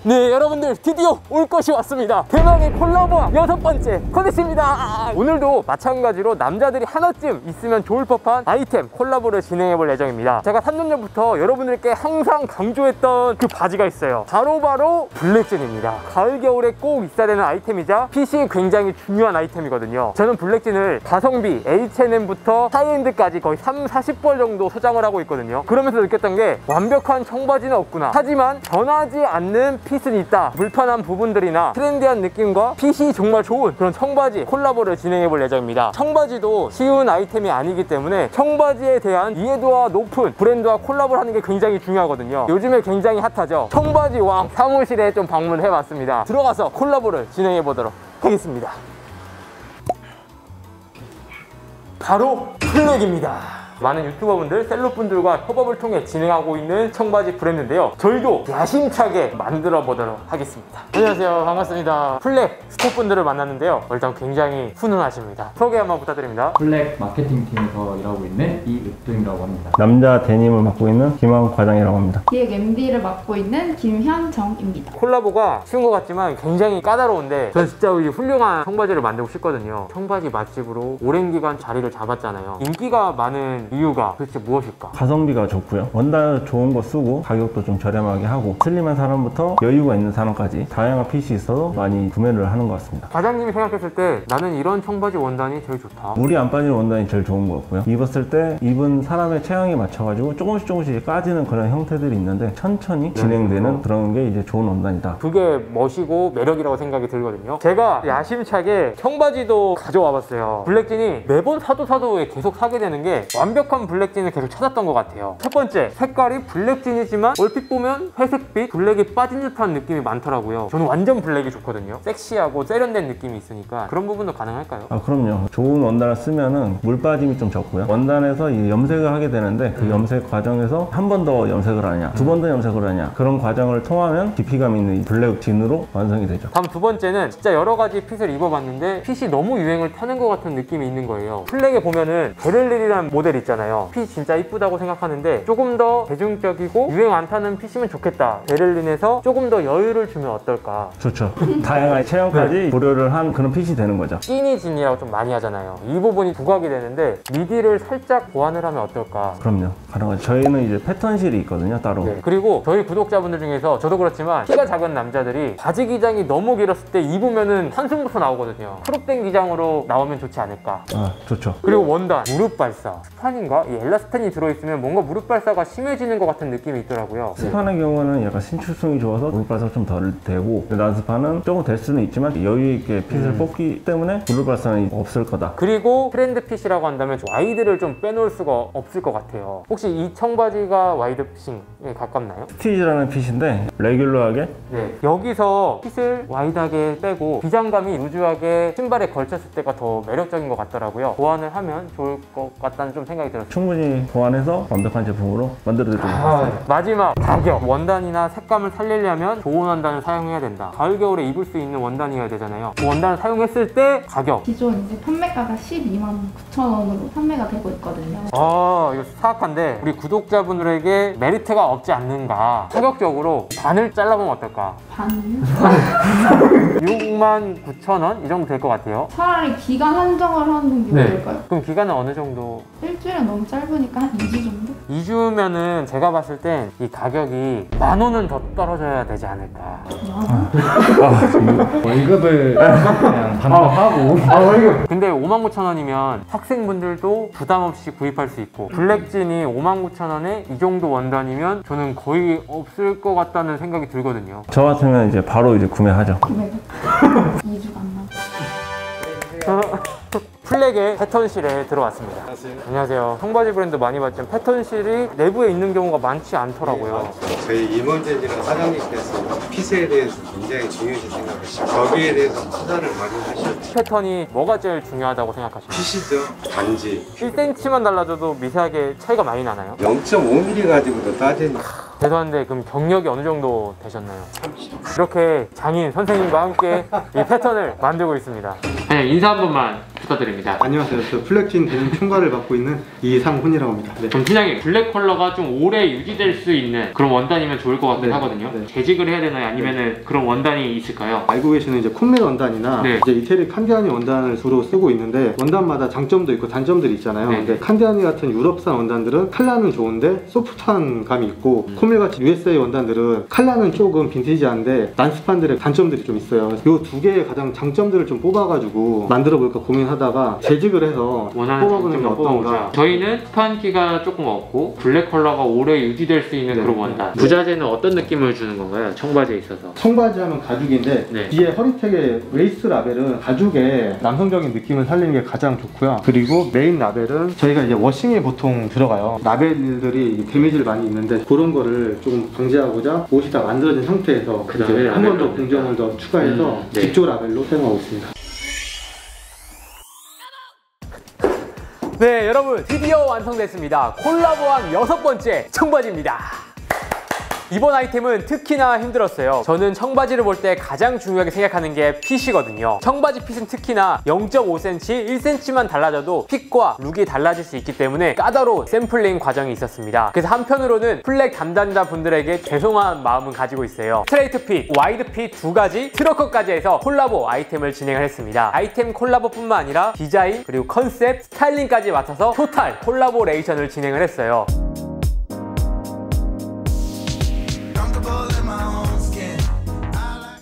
네, 여러분들 드디어 올 것이 왔습니다. 대망의 콜라보와 6번째 컨텐츠입니다. 오늘도 마찬가지로 남자들이 하나쯤 있으면 좋을 법한 아이템 콜라보를 진행해 볼 예정입니다. 제가 3년 전부터 여러분들께 항상 강조했던 그 바지가 있어요. 바로 블랙진입니다. 가을 겨울에 꼭 있어야 되는 아이템이자 핏이 굉장히 중요한 아이템이거든요. 저는 블랙진을 가성비, H&M부터 하이엔드까지 거의 30-40벌 정도 소장을 하고 있거든요. 그러면서 느꼈던 게 완벽한 청바지는 없구나. 하지만 변하지 않는 핏은 있다. 불편한 부분들이나 트렌디한 느낌과 핏이 정말 좋은 그런 청바지 콜라보를 진행해 볼 예정입니다. 청바지도 쉬운 아이템이 아니기 때문에 청바지에 대한 이해도가 높은 브랜드와 콜라보를 하는 게 굉장히 중요하거든요. 요즘에 굉장히 핫하죠. 청바지 왕 사무실에 좀 방문해 봤습니다. 들어가서 콜라보를 진행해 보도록 하겠습니다. 바로 플렉입니다. 많은 유튜버분들, 셀럽분들과 협업을 통해 진행하고 있는 청바지 브랜드인데요. 저희도 야심차게 만들어 보도록 하겠습니다. 안녕하세요, 반갑습니다. 플렉 스태프분들을 만났는데요. 일단 굉장히 훈훈하십니다. 소개 한번 부탁드립니다. 플렉 마케팅팀에서 일하고 있는 이읍동이라고 합니다. 남자 데님을 맡고 있는 김한 과장이라고 합니다. 기획 MD를 맡고 있는 김현정입니다. 콜라보가 쉬운 것 같지만 굉장히 까다로운데 저 진짜 이 훌륭한 청바지를 만들고 싶거든요. 청바지 맛집으로 오랜 기간 자리를 잡았잖아요. 인기가 많은 이유가 도대체 무엇일까? 가성비가 좋고요. 원단 좋은 거 쓰고 가격도 좀 저렴하게 하고 슬림한 사람부터 여유가 있는 사람까지 다양한 핏이 있어서 많이 구매를 하는 것 같습니다. 과장님이 생각했을 때 나는 이런 청바지 원단이 제일 좋다. 물이 안 빠지는 원단이 제일 좋은 것 같고요. 입었을 때 입은 사람의 체형에 맞춰가지고 조금씩 까지는 그런 형태들이 있는데 천천히 진행되는 그런 게 이제 좋은 원단이다. 그게 멋이고 매력이라고 생각이 들거든요. 제가 야심차게 청바지도 가져와 봤어요. 블랙진이 매번 사도 계속 사게 되는 게 완벽한 블랙진을 계속 찾았던 것 같아요. 첫 번째, 색깔이 블랙진이지만 얼핏 보면 회색빛, 블랙이 빠진 듯한 느낌이 많더라고요. 저는 완전 블랙이 좋거든요. 섹시하고 세련된 느낌이 있으니까 그런 부분도 가능할까요? 그럼요. 좋은 원단을 쓰면은 물 빠짐이 좀 적고요. 원단에서 이 염색을 하게 되는데 그 염색 과정에서 한 번 더 염색을 하냐, 두 번 더 염색을 하냐, 그런 과정을 통하면 깊이감 있는 이 블랙진으로 완성이 되죠. 다음 두 번째는 진짜 여러 가지 핏을 입어봤는데 핏이 너무 유행을 타는 것 같은 느낌이 있는 거예요. 플렉에 보면은 베를린이라는 모델 있잖아요. 핏 진짜 이쁘다고 생각하는데 조금 더 대중적이고 유행 안 타는 핏이면 좋겠다. 베를린에서 조금 더 여유를 주면 어떨까? 좋죠. 다양한 체형까지 고려를 한 그런 핏이 되는 거죠. 스키니진이라고 좀 많이 하잖아요. 이 부분이 부각이 되는데 미디를 살짝 보완을 하면 어떨까? 그럼요. 가능하죠. 저희는 이제 패턴실이 있거든요, 따로. 네. 그리고 저희 구독자분들 중에서 저도 그렇지만 키가 작은 남자들이 바지 기장이 너무 길었을 때 입으면은 한숨부터 나오거든요. 크롭된 기장으로 나오면 좋지 않을까? 좋죠. 그리고 원단, 무릎 발사. 스판인가? 이 엘라스텐이 들어있으면 뭔가 무릎 발사가 심해지는 것 같은 느낌이 있더라고요. 스판의 경우는 약간 신축성이 좋아서 무릎 발사가 좀 덜 되고, 난스판은 조금 될 수는 있지만 여유 있게 핏을 뽑기 때문에 무릎 발사는 없을 거다. 그리고 트렌드 핏이라고 한다면 와이드를 좀 빼놓을 수가 없을 것 같아요. 혹시 이 청바지가 와이드 핏에 가깝나요? 스티치라는 핏인데 레귤러하게 네. 여기서 핏을 와이드하게 빼고 기장감이 루즈하게 신발에 걸쳤을 때가 더 매력적인 것 같더라고요. 보완을 하면 좋을 것 같다는 좀 생각이 들었어요. 충분히 보완해서 완벽한 제품으로 만들어드리고 있습니다. 마지막 가격! 원단이나 색감을 살리려면 좋은 원단을 사용해야 된다. 가을 겨울에 입을 수 있는 원단이어야 되잖아요. 그 원단을 사용했을 때 가격! 기존 이제 판매가가 129,000원으로 판매가 되고 있거든요. 이거 사악한데 우리 구독자분들에게 메리트가 없지 않는가. 가격적으로 반을 잘라보면 어떨까? 반이요? 69,000원? 이 정도 될 것 같아요. 차라리 기간 한정을 하는 게 어떨까요? 그럼 기간은 어느 정도? 일주일은 너무 짧으니까 한 2주 정도? 2주면은 제가 봤을 땐 이 가격이 10,000원은 더 떨어져야 되지 않을까. 월급을 그냥 반납하고 월급! 근데 59,000원이면 학생분들도 부담 없이 구입할 수 있고 블랙진이 59,000원에 이 정도 원단이면 저는 거의 없을 것 같다는 생각이 들거든요. 저 같으면 이제 바로 이제 구매하죠. 구매가 2주가 안 나고. 플렉의 패턴실에 들어왔습니다. 안녕하세요. 청바지 브랜드 많이 봤지만 패턴실이 내부에 있는 경우가 많지 않더라고요. 저희 임원진이랑 사장님께서 핏에 대해서 굉장히 중요시 생각하시고 거기에 대해서 투자를 많이 하셨죠. 패턴이 뭐가 제일 중요하다고 생각하시나요? 핏이죠. 단지 1cm만 달라져도 미세하게 차이가 많이 나나요? 0.5mm 가지고도 따지니까 죄송한데 그럼 경력이 어느 정도 되셨나요? 이렇게 장인 선생님과 함께 이 패턴을 만들고 있습니다. 네, 인사 한 번만. 부탁드립니다. 안녕하세요. 저 플렉진 대행 총괄을 맡고 있는 이상훈이라고 합니다. 네. 그럼 팀장님, 블랙 컬러가 좀 오래 유지될 수 있는 그런 원단이면 좋을 것 같긴 네. 하거든요. 네. 재직을 해야 되나요? 아니면은 그런 원단이 있을까요? 알고 계시는 이제 콤멜 원단이나 네. 이제 이태리 칸디아니 원단을 주로 쓰고 있는데 원단마다 장점도 있고 단점들이 있잖아요. 네. 근데 칸디아니 같은 유럽산 원단들은 컬러는 좋은데 소프트한 감이 있고 콤멜 같이 USA 원단들은 컬러는 조금 빈티지한데 난스판들의 단점들이 좀 있어요. 이 두 개의 가장 장점들을 좀 뽑아가지고 만들어 볼까 고민하다가 재직을 해서 원하는 뽑아보는 게 장점을 어떤가. 뽑아보자. 저희는 스판기가 조금 없고 블랙 컬러가 오래 유지될 수 있는 네. 그런 원단. 부자재는 어떤 느낌을 주는 건가요? 청바지에 있어서. 청바지 하면 가죽인데 네. 뒤에 허리택의 레이스 라벨은 가죽의 남성적인 느낌을 살리는 게 가장 좋고요. 그리고 메인 라벨은 저희가 이제 워싱에 보통 들어가요. 라벨들이 데미지를 많이 있는데 그런 거를 조금 방지하고자 옷이 다 만들어진 상태에서 그다음에 한 번 더 라벨을 공정을 더 추가해서 네. 직조 라벨로 사용하고 있습니다. 네, 여러분 드디어 완성됐습니다. 콜라보한 6번째 청바지입니다. 이번 아이템은 특히나 힘들었어요. 저는 청바지를 볼 때 가장 중요하게 생각하는 게 핏이거든요. 청바지 핏은 특히나 0.5cm, 1cm만 달라져도 핏과 룩이 달라질 수 있기 때문에 까다로운 샘플링 과정이 있었습니다. 그래서 한편으로는 플렉 담당자 분들에게 죄송한 마음은 가지고 있어요. 스트레이트 핏, 와이드 핏 두 가지, 트러커까지 해서 콜라보 아이템을 진행을 했습니다. 아이템 콜라보뿐만 아니라 디자인, 그리고 컨셉, 스타일링까지 맡아서 토탈 콜라보레이션을 진행을 했어요.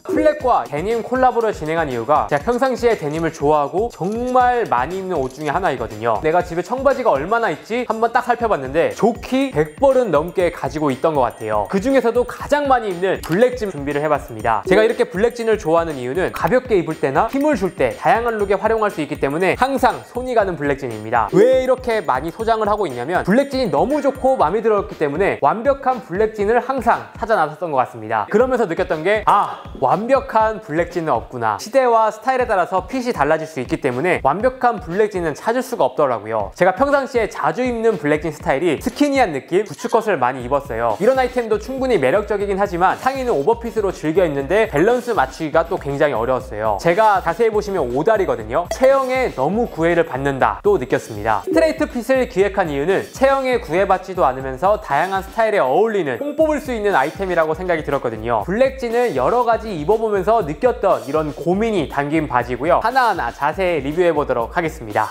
플렉과 데님 콜라보를 진행한 이유가 제가 평상시에 데님을 좋아하고 정말 많이 입는 옷 중에 하나이거든요. 내가 집에 청바지가 얼마나 있지? 한번 딱 살펴봤는데 좋기 100벌은 넘게 가지고 있던 것 같아요. 그 중에서도 가장 많이 입는 블랙진 준비를 해봤습니다. 제가 이렇게 블랙진을 좋아하는 이유는 가볍게 입을 때나 힘을 줄 때 다양한 룩에 활용할 수 있기 때문에 항상 손이 가는 블랙진입니다. 왜 이렇게 많이 소장을 하고 있냐면 블랙진이 너무 좋고 마음에 들었기 때문에 완벽한 블랙진을 항상 찾아 나섰던 것 같습니다. 그러면서 느꼈던 게 완벽한 블랙진은 없구나. 시대와 스타일에 따라서 핏이 달라질 수 있기 때문에 완벽한 블랙진은 찾을 수가 없더라고요. 제가 평상시에 자주 입는 블랙진 스타일이 스키니한 느낌, 부츠컷을 많이 입었어요. 이런 아이템도 충분히 매력적이긴 하지만 상의는 오버핏으로 즐겨 입는데 밸런스 맞추기가 또 굉장히 어려웠어요. 제가 자세히 보시면 오다리거든요. 체형에 너무 구애를 받는다 또 느꼈습니다. 스트레이트 핏을 기획한 이유는 체형에 구애받지도 않으면서 다양한 스타일에 어울리는 뽕 뽑을 수 있는 아이템이라고 생각이 들었거든요. 블랙진을 여러 가지 입어보면서 느꼈던 이런 고민이 담긴 바지고요. 하나하나 자세히 리뷰해보도록 하겠습니다.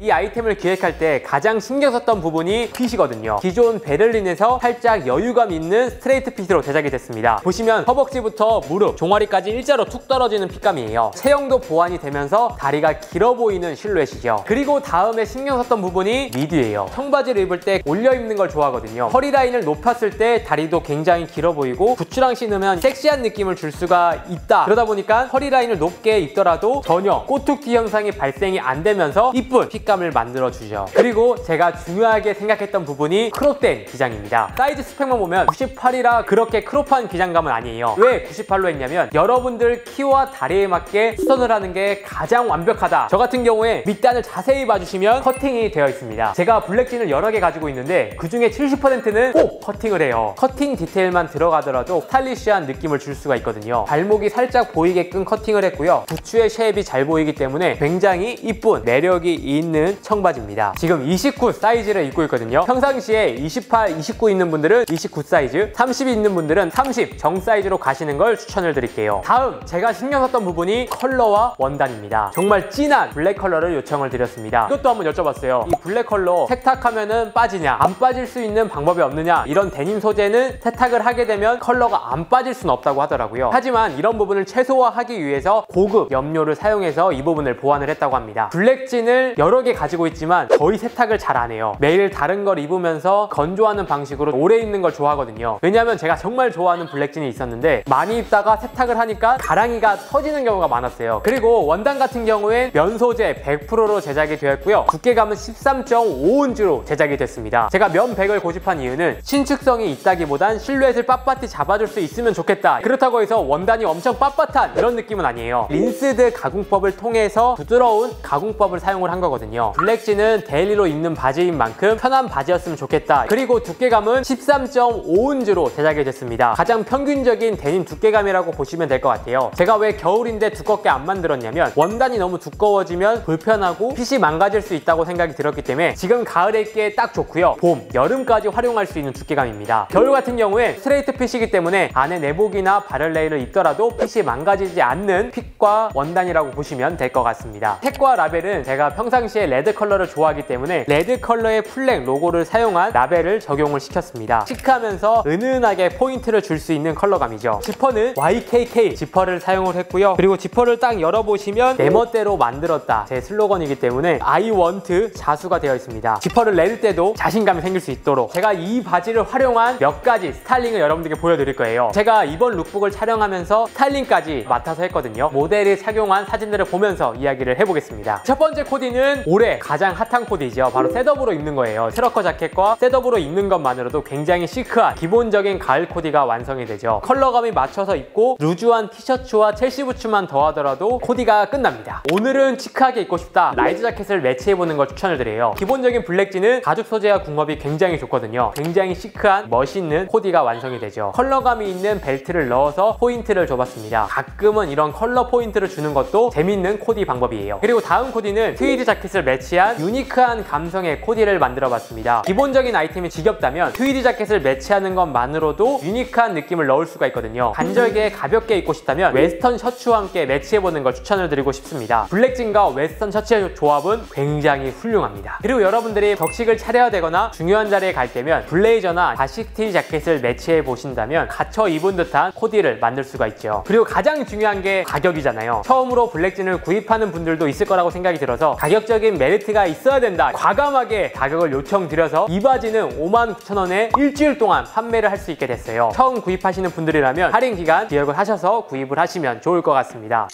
이 아이템을 기획할 때 가장 신경 썼던 부분이 핏이거든요. 기존 베를린에서 살짝 여유감 있는 스트레이트 핏으로 제작이 됐습니다. 보시면 허벅지부터 무릎, 종아리까지 일자로 툭 떨어지는 핏감이에요. 체형도 보완이 되면서 다리가 길어 보이는 실루엣이죠. 그리고 다음에 신경 썼던 부분이 미디예요. 청바지를 입을 때 올려 입는 걸 좋아하거든요. 허리 라인을 높였을 때 다리도 굉장히 길어 보이고 부츠랑 신으면 섹시한 느낌을 줄 수가 있다. 그러다 보니까 허리 라인을 높게 입더라도 전혀 꼬투기 현상이 발생이 안 되면서 이쁜 핏감 을 만들어주죠. 그리고 제가 중요하게 생각했던 부분이 크롭된 기장입니다. 사이즈 스펙만 보면 98이라 그렇게 크롭한 기장감은 아니에요. 왜 98로 했냐면 여러분들 키와 다리에 맞게 수선을 하는 게 가장 완벽하다. 저 같은 경우에 밑단을 자세히 봐주시면 커팅이 되어 있습니다. 제가 블랙진을 여러 개 가지고 있는데 그 중에 70%는 꼭 커팅을 해요. 커팅 디테일만 들어가더라도 스타일리시한 느낌을 줄 수가 있거든요. 발목이 살짝 보이게끔 커팅을 했고요. 부츠의 쉐입이 잘 보이기 때문에 굉장히 이쁜 매력이 있는 청바지입니다. 지금 29 사이즈를 입고 있거든요. 평상시에 28, 29 있는 분들은 29 사이즈, 30 있는 분들은 30 정 사이즈로 가시는 걸 추천을 드릴게요. 다음 제가 신경 썼던 부분이 컬러와 원단입니다. 정말 진한 블랙 컬러를 요청을 드렸습니다. 이것도 한번 여쭤봤어요. 이 블랙 컬러 세탁하면은 빠지냐, 안 빠질 수 있는 방법이 없느냐. 이런 데님 소재는 세탁을 하게 되면 컬러가 안 빠질 수는 없다고 하더라고요. 하지만 이런 부분을 최소화하기 위해서 고급 염료를 사용해서 이 부분을 보완을 했다고 합니다. 블랙진을 여러 개 가지고 있지만 거의 세탁을 잘 안 해요. 매일 다른 걸 입으면서 건조하는 방식으로 오래 입는 걸 좋아하거든요. 왜냐면 제가 정말 좋아하는 블랙진이 있었는데 많이 입다가 세탁을 하니까 가랑이가 터지는 경우가 많았어요. 그리고 원단 같은 경우엔 면 소재 100%로 제작이 되었고요. 두께감은 13.5온즈로 제작이 됐습니다. 제가 면 100을 고집한 이유는 신축성이 있다기보단 실루엣을 빳빳이 잡아줄 수 있으면 좋겠다. 그렇다고 해서 원단이 엄청 빳빳한 이런 느낌은 아니에요. 린스드 가공법을 통해서 부드러운 가공법을 사용을 한 거거든요. 있거든요. 블랙진은 데일리로 입는 바지인 만큼 편한 바지였으면 좋겠다. 그리고 두께감은 13.5온즈로 제작이 됐습니다. 가장 평균적인 데님 두께감이라고 보시면 될 것 같아요. 제가 왜 겨울인데 두껍게 안 만들었냐면 원단이 너무 두꺼워지면 불편하고 핏이 망가질 수 있다고 생각이 들었기 때문에 지금 가을에 입기에 딱 좋고요. 봄, 여름까지 활용할 수 있는 두께감입니다. 겨울 같은 경우에 스트레이트 핏이기 때문에 안에 내복이나 바렐레이를 입더라도 핏이 망가지지 않는 핏과 원단이라고 보시면 될 것 같습니다. 택과 라벨은 제가 평상시에 레드 컬러를 좋아하기 때문에 레드 컬러의 플렉 로고를 사용한 라벨을 적용을 시켰습니다. 시크하면서 은은하게 포인트를 줄 수 있는 컬러감이죠. 지퍼는 YKK 지퍼를 사용을 했고요. 그리고 지퍼를 딱 열어보시면 내 멋대로 만들었다 제 슬로건이기 때문에 I want 자수가 되어 있습니다. 지퍼를 낼 때도 자신감이 생길 수 있도록 제가 이 바지를 활용한 몇 가지 스타일링을 여러분들께 보여드릴 거예요. 제가 이번 룩북을 촬영하면서 스타일링까지 맡아서 했거든요. 모델이 착용한 사진들을 보면서 이야기를 해보겠습니다. 첫 번째 코디는 올해 가장 핫한 코디죠. 바로 셋업으로 입는 거예요. 트러커 자켓과 셋업으로 입는 것만으로도 굉장히 시크한 기본적인 가을 코디가 완성이 되죠. 컬러감이 맞춰서 입고 루즈한 티셔츠와 첼시 부츠만 더하더라도 코디가 끝납니다. 오늘은 시크하게 입고 싶다. 라이즈 자켓을 매치해보는 걸 추천을 드려요. 기본적인 블랙진은 가죽 소재와 궁합이 굉장히 좋거든요. 굉장히 시크한 멋있는 코디가 완성이 되죠. 컬러감이 있는 벨트를 넣어서 포인트를 줘봤습니다. 가끔은 이런 컬러 포인트를 주는 것도 재밌는 코디 방법이에요. 그리고 다음 코디는 트위드 자켓을 매치한 유니크한 감성의 코디를 만들어봤습니다. 기본적인 아이템이 지겹다면 트위드 자켓을 매치하는 것만으로도 유니크한 느낌을 넣을 수가 있거든요. 간절게 가볍게 입고 싶다면 웨스턴 셔츠와 함께 매치해보는 걸 추천을 드리고 싶습니다. 블랙진과 웨스턴 셔츠의 조합은 굉장히 훌륭합니다. 그리고 여러분들이 격식을 차려야 되거나 중요한 자리에 갈 때면 블레이저나 바시티 자켓을 매치해 보신다면 갇혀 입은 듯한 코디를 만들 수가 있죠. 그리고 가장 중요한 게 가격이잖아요. 처음으로 블랙진을 구입하는 분들도 있을 거라고 생각이 들어서 가격적인 메리트가 있어야 된다. 과감하게 가격을 요청드려서 이 바지는 59,000원에 일주일 동안 판매를 할 수 있게 됐어요. 처음 구입하시는 분들이라면 할인 기간 기억을 하셔서 구입을 하시면 좋을 것 같습니다.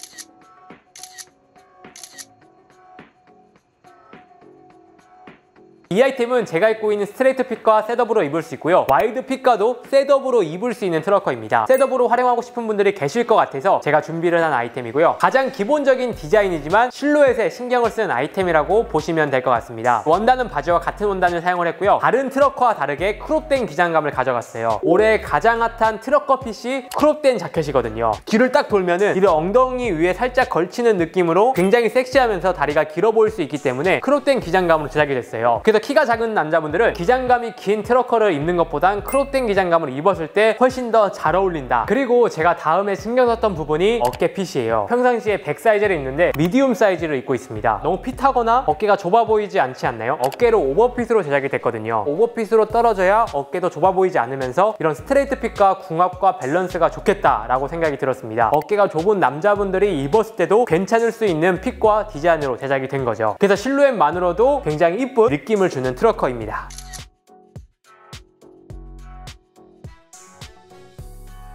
이 아이템은 제가 입고 있는 스트레이트 핏과 셋업으로 입을 수 있고요. 와이드 핏과도 셋업으로 입을 수 있는 트러커입니다. 셋업으로 활용하고 싶은 분들이 계실 것 같아서 제가 준비를 한 아이템이고요. 가장 기본적인 디자인이지만 실루엣에 신경을 쓴 아이템이라고 보시면 될 것 같습니다. 원단은 바지와 같은 원단을 사용을 했고요. 다른 트러커와 다르게 크롭된 기장감을 가져갔어요. 올해 가장 핫한 트러커 핏이 크롭된 자켓이거든요. 뒤를 딱 돌면은 이를 엉덩이 위에 살짝 걸치는 느낌으로 굉장히 섹시하면서 다리가 길어 보일 수 있기 때문에 크롭된 기장감으로 제작이 됐어요. 그래서 키가 작은 남자분들은 기장감이 긴 트러커를 입는 것보단 크롭된 기장감을 입었을 때 훨씬 더 잘 어울린다. 그리고 제가 다음에 신경 썼던 부분이 어깨 핏이에요. 평상시에 100 사이즈를 입는데 미디움 사이즈를 입고 있습니다. 너무 핏하거나 어깨가 좁아 보이지 않지 않나요? 어깨로 오버핏으로 제작이 됐거든요. 오버핏으로 떨어져야 어깨도 좁아 보이지 않으면서 이런 스트레이트 핏과 궁합과 밸런스가 좋겠다라고 생각이 들었습니다. 어깨가 좁은 남자분들이 입었을 때도 괜찮을 수 있는 핏과 디자인으로 제작이 된 거죠. 그래서 실루엣만으로도 굉장히 이쁜 느낌을 주는 트러커입니다.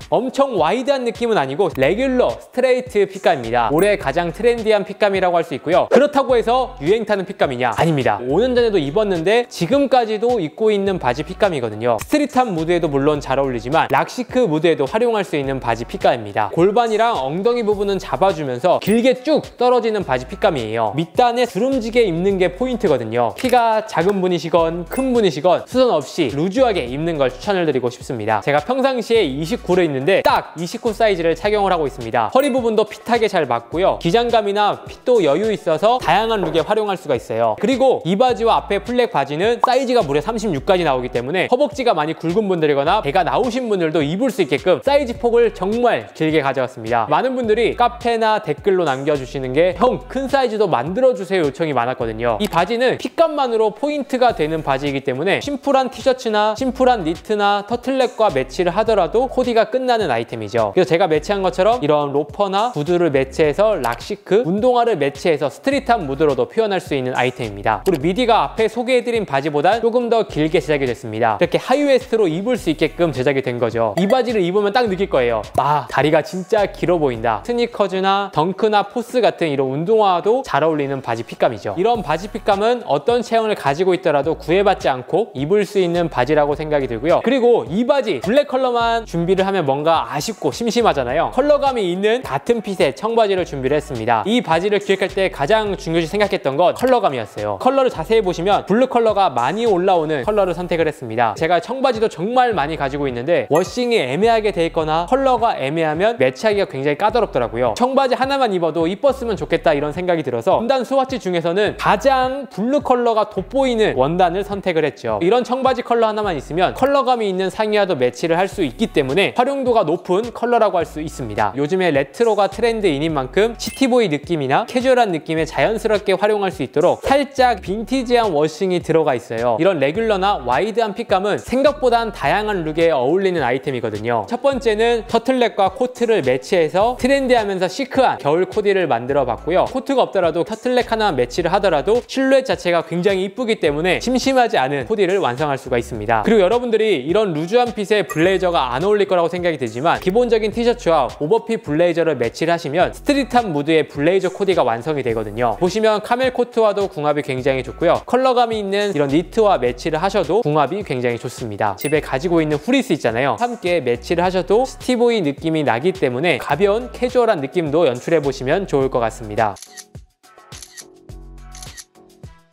엄청 와이드한 느낌은 아니고 레귤러 스트레이트 핏감입니다. 올해 가장 트렌디한 핏감이라고 할 수 있고요. 그렇다고 해서 유행 타는 핏감이냐? 아닙니다. 5년 전에도 입었는데 지금까지도 입고 있는 바지 핏감이거든요. 스트릿한 무드에도 물론 잘 어울리지만 락시크 무드에도 활용할 수 있는 바지 핏감입니다. 골반이랑 엉덩이 부분은 잡아주면서 길게 쭉 떨어지는 바지 핏감이에요. 밑단에 주름지게 입는 게 포인트거든요. 키가 작은 분이시건 큰 분이시건 수선 없이 루즈하게 입는 걸 추천을 드리고 싶습니다. 제가 평상시에 29를 입는 딱 29 사이즈를 착용을 하고 있습니다. 허리 부분도 핏하게 잘 맞고요. 기장감이나 핏도 여유 있어서 다양한 룩에 활용할 수가 있어요. 그리고 이 바지와 앞에 플렉 바지는 사이즈가 무려 36까지 나오기 때문에 허벅지가 많이 굵은 분들이거나 배가 나오신 분들도 입을 수 있게끔 사이즈 폭을 정말 길게 가져갔습니다. 많은 분들이 카페나 댓글로 남겨주시는 게 형 큰 사이즈도 만들어주세요 요청이 많았거든요. 이 바지는 핏감만으로 포인트가 되는 바지이기 때문에 심플한 티셔츠나 심플한 니트나 터틀넥과 매치를 하더라도 코디가 끝나는 아이템이죠. 그래서 제가 매치한 것처럼 이런 로퍼나 구두를 매치해서 락시크, 운동화를 매치해서 스트릿한 무드로도 표현할 수 있는 아이템입니다. 그리고 미디가 앞에 소개해드린 바지보다 조금 더 길게 제작이 됐습니다. 이렇게 하이웨스트로 입을 수 있게끔 제작이 된 거죠. 이 바지를 입으면 딱 느낄 거예요. 아, 다리가 진짜 길어 보인다. 스니커즈나 덩크나 포스 같은 이런 운동화와도 잘 어울리는 바지 핏감이죠. 이런 바지 핏감은 어떤 체형을 가지고 있더라도 구애받지 않고 입을 수 있는 바지라고 생각이 들고요. 그리고 이 바지 블랙 컬러만 준비를 하면 뭔가 아쉽고 심심하잖아요. 컬러감이 있는 같은 핏의 청바지를 준비를 했습니다. 이 바지를 기획할 때 가장 중요시 생각했던 건 컬러감이었어요. 컬러를 자세히 보시면 블루 컬러가 많이 올라오는 컬러를 선택을 했습니다. 제가 청바지도 정말 많이 가지고 있는데 워싱이 애매하게 돼 있거나 컬러가 애매하면 매치하기가 굉장히 까다롭더라고요. 청바지 하나만 입어도 이뻤으면 좋겠다 이런 생각이 들어서 원단 스와치 중에서는 가장 블루 컬러가 돋보이는 원단을 선택을 했죠. 이런 청바지 컬러 하나만 있으면 컬러감이 있는 상의와도 매치를 할 수 있기 때문에 활용도가 높은 컬러라고 할 수 있습니다. 요즘에 레트로가 트렌드인인 만큼 시티보이 느낌이나 캐주얼한 느낌에 자연스럽게 활용할 수 있도록 살짝 빈티지한 워싱이 들어가 있어요. 이런 레귤러나 와이드한 핏감은 생각보다 다양한 룩에 어울리는 아이템이거든요. 첫 번째는 터틀넥과 코트를 매치해서 트렌디하면서 시크한 겨울 코디를 만들어 봤고요. 코트가 없더라도 터틀넥 하나만 매치를 하더라도 실루엣 자체가 굉장히 이쁘기 때문에 심심하지 않은 코디를 완성할 수가 있습니다. 그리고 여러분들이 이런 루즈한 핏의 블레이저가 안 어울릴 거라고 생각이 들지만 기본적인 티셔츠와 오버핏 블레이저를 매치를 하시면 스트릿한 무드의 블레이저 코디가 완성이 되거든요. 보시면 카멜 코트와도 궁합이 굉장히 좋고요. 컬러감이 있는 이런 니트와 매치를 하셔도 궁합이 굉장히 좋습니다. 집에 가지고 있는 후리스 있잖아요. 함께 매치를 하셔도 시티보이 느낌이 나기 때문에 가벼운 캐주얼한 느낌도 연출해 보시면 좋을 것 같습니다.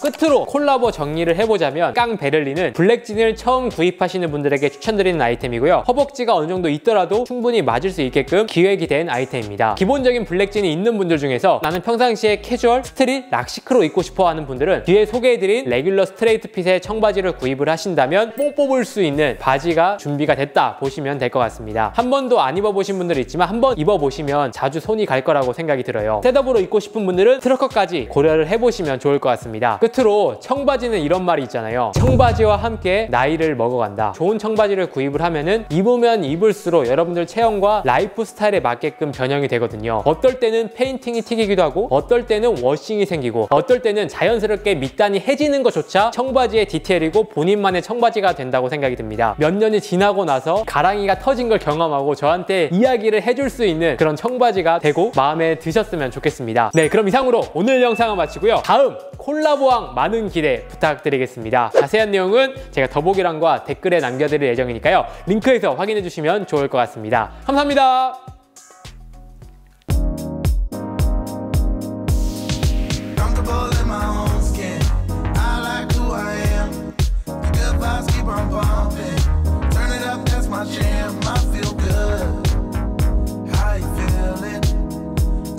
끝으로 콜라보 정리를 해보자면 깡 베를린은 블랙진을 처음 구입하시는 분들에게 추천드리는 아이템이고요. 허벅지가 어느 정도 있더라도 충분히 맞을 수 있게끔 기획이 된 아이템입니다. 기본적인 블랙진이 있는 분들 중에서 나는 평상시에 캐주얼, 스트릿, 락시크로 입고 싶어 하는 분들은 뒤에 소개해드린 레귤러 스트레이트 핏의 청바지를 구입을 하신다면 뽕 뽑을 수 있는 바지가 준비가 됐다 보시면 될 것 같습니다. 한 번도 안 입어보신 분들 있지만 한 번 입어보시면 자주 손이 갈 거라고 생각이 들어요. 셋업으로 입고 싶은 분들은 트러커까지 고려를 해보시면 좋을 것 같습니다. 끝으로 청바지는 이런 말이 있잖아요. 청바지와 함께 나이를 먹어간다. 좋은 청바지를 구입을 하면은 입으면 입을수록 여러분들 체형과 라이프 스타일에 맞게끔 변형이 되거든요. 어떨 때는 페인팅이 튀기기도 하고 어떨 때는 워싱이 생기고 어떨 때는 자연스럽게 밑단이 해지는 것조차 청바지의 디테일이고 본인만의 청바지가 된다고 생각이 듭니다. 몇 년이 지나고 나서 가랑이가 터진 걸 경험하고 저한테 이야기를 해줄 수 있는 그런 청바지가 되고 마음에 드셨으면 좋겠습니다. 네, 그럼 이상으로 오늘 영상을 마치고요. 다음 콜라보왕 많은 기대 부탁드리겠습니다. 자세한 내용은 제가 더보기란과 댓글에 남겨드릴 예정이니까요. 링크에서 확인해 주시면 좋을 것 같습니다. 감사합니다.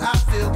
I feel